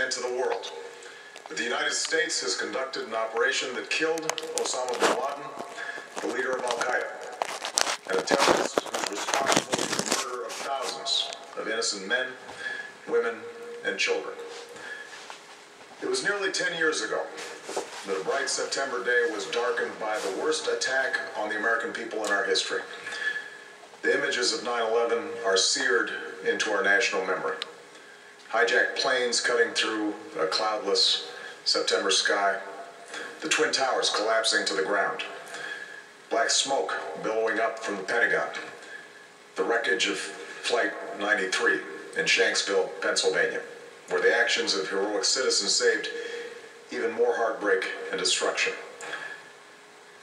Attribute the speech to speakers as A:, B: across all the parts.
A: and to the world that the United States has conducted an operation that killed Osama Bin Laden, the leader of Qaeda, and a terrorist who is responsible for the murder of thousands of innocent men, women, and children. It was nearly 10 years ago that a bright September day was darkened by the worst attack on the American people in our history. The images of 9/11 are seared into our national memory. Hijacked planes cutting through a cloudless September sky, the Twin Towers collapsing to the ground, black smoke billowing up from the Pentagon, the wreckage of Flight 93 in Shanksville, Pennsylvania, where the actions of heroic citizens saved even more heartbreak and destruction.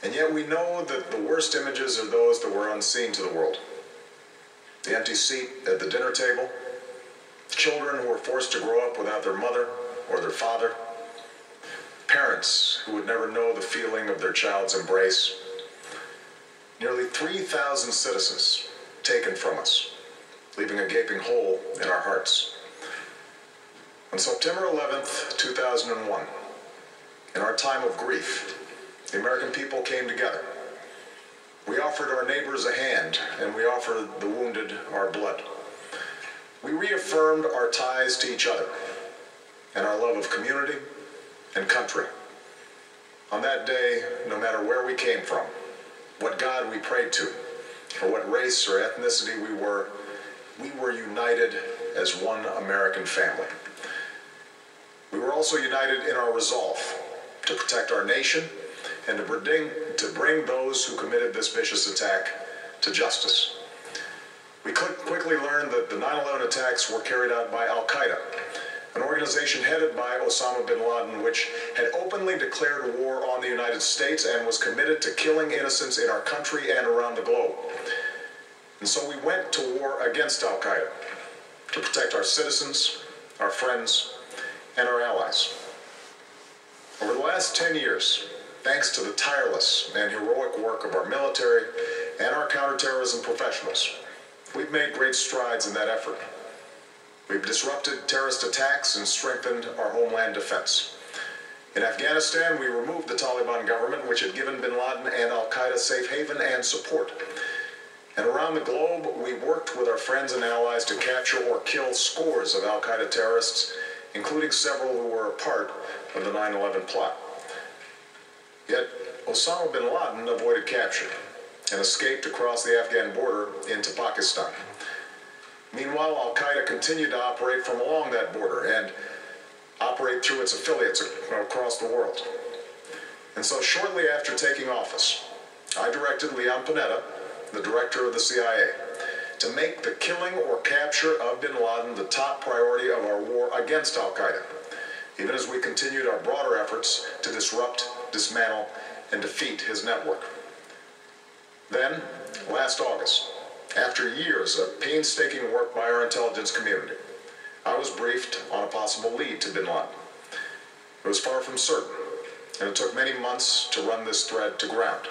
A: And yet we know that the worst images are those that were unseen to the world. The empty seat at the dinner table, children who were forced to grow up without their mother or their father, parents who would never know the feeling of their child's embrace, nearly 3,000 citizens taken from us, leaving a gaping hole in our hearts. On September 11th, 2001, in our time of grief, the American people came together. We offered our neighbors a hand, and we offered the wounded our blood. We reaffirmed our ties to each other and our love of community and country. On that day, no matter where we came from, what God we prayed to, or what race or ethnicity we were united as one American family. We were also united in our resolve to protect our nation and to bring those who committed this vicious attack to justice. We quickly learned that the 9/11 attacks were carried out by Qaeda, an organization headed by Osama Bin Laden, which had openly declared war on the United States and was committed to killing innocents in our country and around the globe. And so we went to war against Qaeda to protect our citizens, our friends, and our allies. Over the last 10 years, thanks to the tireless and heroic work of our military and our counterterrorism professionals, we've made great strides in that effort. We've disrupted terrorist attacks and strengthened our homeland defense. In Afghanistan, we removed the Taliban government, which had given Bin Laden and Qaeda safe haven and support. And around the globe, we worked with our friends and allies to capture or kill scores of Qaeda terrorists, including several who were a part of the 9/11 plot. Yet, Osama bin Laden avoided capture and escaped across the Afghan border into Pakistan. Meanwhile, Qaeda continued to operate from along that border and operate through its affiliates across the world. And so shortly after taking office, I directed Leon Panetta, the director of the CIA, to make the killing or capture of bin Laden the top priority of our war against Qaeda, even as we continued our broader efforts to disrupt, dismantle, and defeat his network. Then, last August, after years of painstaking work by our intelligence community, I was briefed on a possible lead to bin Laden. It was far from certain, and it took many months to run this thread to ground.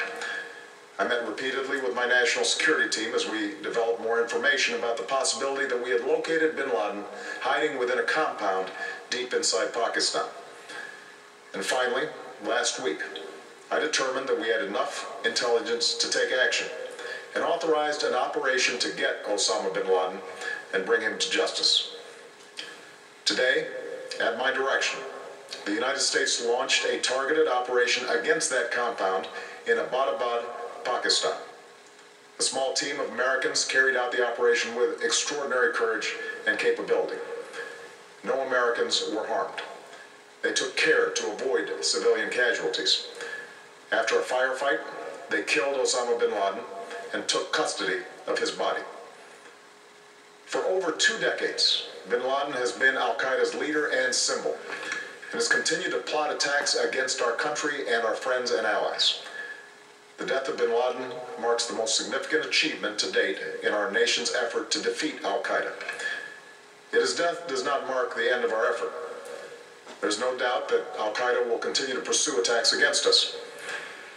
A: I met repeatedly with my national security team as we developed more information about the possibility that we had located bin Laden hiding within a compound deep inside Pakistan. And finally, last week, I determined that we had enough intelligence to take action and authorized an operation to get Osama bin Laden and bring him to justice. Today, at my direction, the United States launched a targeted operation against that compound in Abbottabad, Pakistan. A small team of Americans carried out the operation with extraordinary courage and capability. No Americans were harmed. They took care to avoid civilian casualties. After a firefight, they killed Osama bin Laden and took custody of his body. For over 2 decades, bin Laden has been Qaeda's leader and symbol, and has continued to plot attacks against our country and our friends and allies. The death of bin Laden marks the most significant achievement to date in our nation's effort to defeat Qaeda. Yet his death does not mark the end of our effort. There's no doubt that Qaeda will continue to pursue attacks against us.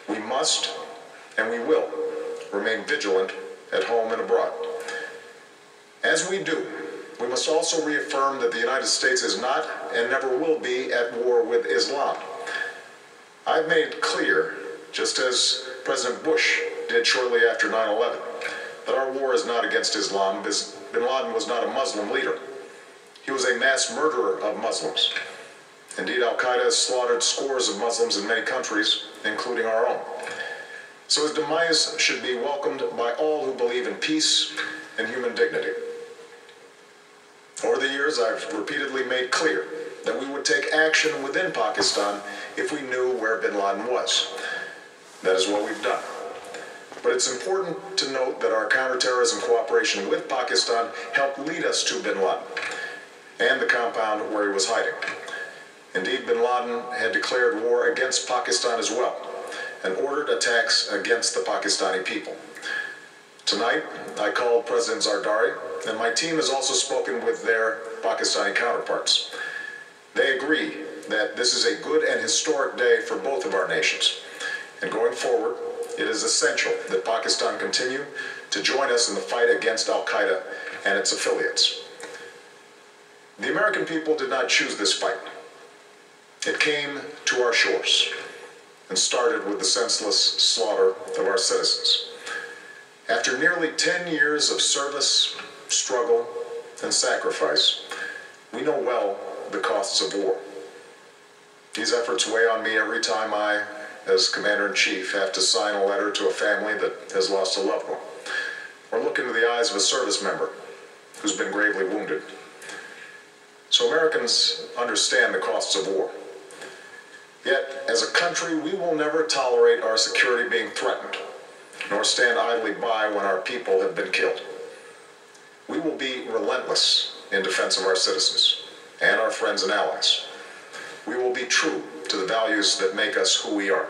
A: We must, and we will, remain vigilant at home and abroad. As we do, we must also reaffirm that the United States is not and never will be at war with Islam. I've made clear, just as President Bush did shortly after 9/11, that our war is not against Islam. Bin Laden was not a Muslim leader. He was a mass murderer of Muslims. Indeed, Al-Qaeda has slaughtered scores of Muslims in many countries, including our own. So his demise should be welcomed by all who believe in peace and human dignity. Over the years, I've repeatedly made clear that we would take action within Pakistan if we knew where bin Laden was. That is what we've done. But it's important to note that our counterterrorism cooperation with Pakistan helped lead us to bin Laden and the compound where he was hiding. Indeed, bin Laden had declared war against Pakistan as well and ordered attacks against the Pakistani people. Tonight, I called President Zardari, and my team has also spoken with their Pakistani counterparts. They agree that this is a good and historic day for both of our nations. And going forward, it is essential that Pakistan continue to join us in the fight against Al-Qaeda and its affiliates. The American people did not choose this fight. It came to our shores and started with the senseless slaughter of our citizens. After nearly 10 years of service, struggle, and sacrifice, we know well the costs of war. These efforts weigh on me every time I, as Commander-in-Chief, have to sign a letter to a family that has lost a loved one, or look into the eyes of a service member who's been gravely wounded. So Americans understand the costs of war. Yet, as a country, we will never tolerate our security being threatened, nor stand idly by when our people have been killed. We will be relentless in defense of our citizens and our friends and allies. We will be true to the values that make us who we are.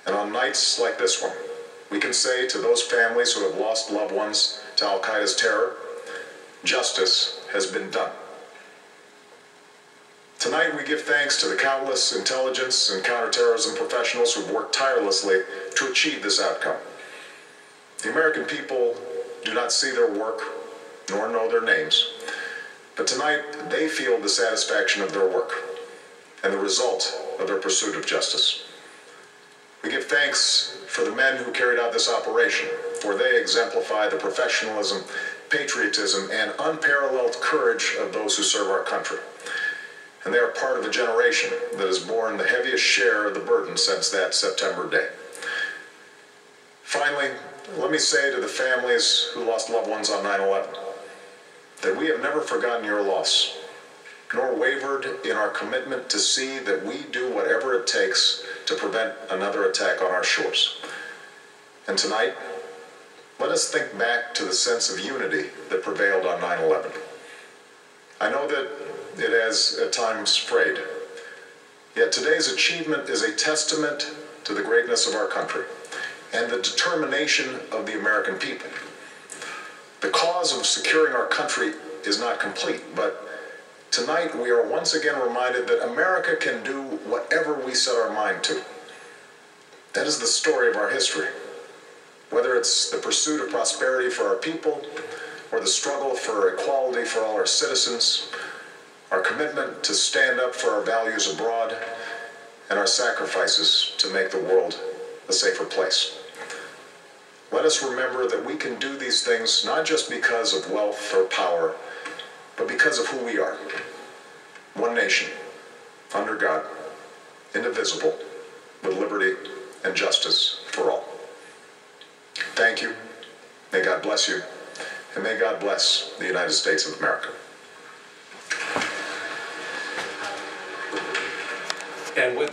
A: And on nights like this one, we can say to those families who have lost loved ones to Al-Qaeda's terror, justice has been done. Tonight, we give thanks to the countless intelligence and counterterrorism professionals who've worked tirelessly to achieve this outcome. The American people do not see their work, nor know their names, but tonight they feel the satisfaction of their work and the result of their pursuit of justice. We give thanks for the men who carried out this operation, for they exemplify the professionalism, patriotism, and unparalleled courage of those who serve our country. And they are part of a generation that has borne the heaviest share of the burden since that September day. Finally, let me say to the families who lost loved ones on 9/11 that we have never forgotten your loss, nor wavered in our commitment to see that we do whatever it takes to prevent another attack on our shores. And tonight, let us think back to the sense of unity that prevailed on 9/11. I know that it has at times frayed, yet today's achievement is a testament to the greatness of our country and the determination of the American people. The cause of securing our country is not complete, but tonight we are once again reminded that America can do whatever we set our mind to. That is the story of our history. Whether it's the pursuit of prosperity for our people, or the struggle for equality for all our citizens, our commitment to stand up for our values abroad, and our sacrifices to make the world a safer place. Let us remember that we can do these things not just because of wealth or power, but because of who we are. One nation, under God, indivisible, with liberty and justice for all. Thank you. May God bless you. And may God bless the United States of America.
B: And with that,